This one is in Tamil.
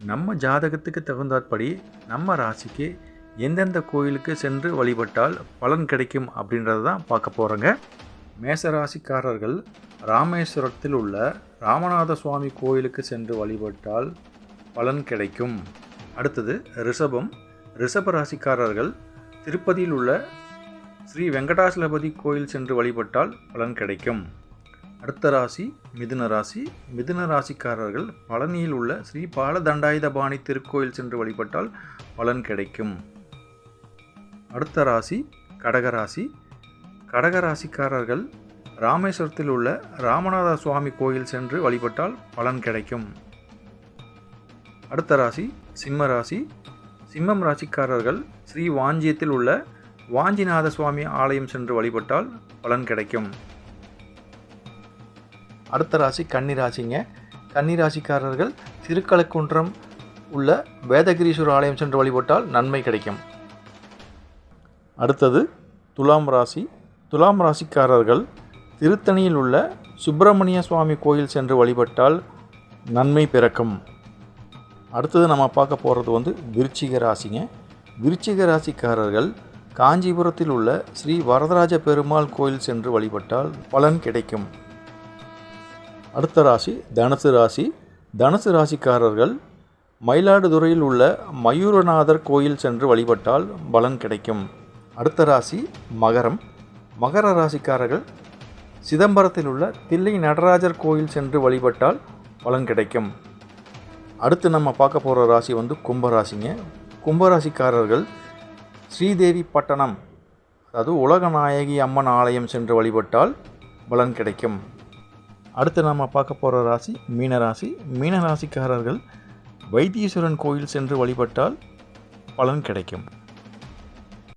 நம்ம ஜாதகத்துக்கு தகுந்தாற்படி நம்ம ராசிக்கு எந்தெந்த கோயிலுக்கு சென்று வழிபட்டால் பலன் கிடைக்கும் அப்படின்றத தான் பார்க்க போகிறோங்க. மேசராசிக்காரர்கள் ராமேஸ்வரத்தில் உள்ள ராமநாத சுவாமி கோயிலுக்கு சென்று வழிபட்டால் பலன் கிடைக்கும். அடுத்தது ரிஷப ராசிக்காரர்கள் திருப்பதியில் உள்ள ஸ்ரீ வெங்கடாசலபதி கோயில் சென்று வழிபட்டால் பலன் கிடைக்கும். அடுத்த ராசி மிதுன ராசிக்காரர்கள் பழனியில் உள்ள ஸ்ரீ பாலதண்டாயுதபாணி திருக்கோயில் சென்று வழிபட்டால் பலன் கிடைக்கும். அடுத்த ராசி கடகராசிக்காரர்கள் ராமேஸ்வரத்தில் உள்ள ராமநாத சுவாமி கோயில் சென்று வழிபட்டால் பலன் கிடைக்கும். அடுத்த ராசி சிம்மம் ராசிக்காரர்கள் ஸ்ரீ வாஞ்சியத்தில் உள்ள வாஞ்சிநாத சுவாமி ஆலயம் சென்று வழிபட்டால் பலன் கிடைக்கும். அடுத்த ராசி கன்னிராசிக்காரர்கள் திருக்கலக்குன்றம் உள்ள வேதகிரீஸ்வரர் ஆலயம் சென்று வழிபட்டால் நன்மை கிடைக்கும். அடுத்தது துலாம் ராசிக்காரர்கள் திருத்தணியில் உள்ள சுப்பிரமணிய சுவாமி கோயில் சென்று வழிபட்டால் நன்மை பிறக்கும். அடுத்தது நம்ம பார்க்க போகிறது விருச்சிக ராசிக்காரர்கள் காஞ்சிபுரத்தில் உள்ள ஸ்ரீ வரதராஜ பெருமாள் கோயில் சென்று வழிபட்டால் பலன் கிடைக்கும். அடுத்த ராசி தனுசு ராசிக்காரர்கள் மயிலாடுதுறையில் உள்ள மயூரநாதர் கோயில் சென்று வழிபட்டால் பலன் கிடைக்கும். அடுத்த ராசி மகர ராசிக்காரர்கள் சிதம்பரத்தில் உள்ள தில்லை நடராஜர் கோயில் சென்று வழிபட்டால் பலன் கிடைக்கும். அடுத்து நம்ம பார்க்க போகிற ராசி கும்பராசிக்காரர்கள் ஸ்ரீதேவி பட்டணம் அதாவது உலகநாயகி அம்மன் ஆலயம் சென்று வழிபட்டால் பலன் கிடைக்கும். அடுத்து நம்ம பார்க்க போகிற ராசி மீனராசிக்காரர்கள் வைத்தீஸ்வரன் கோயில் சென்று வழிபட்டால் பலன் கிடைக்கும்.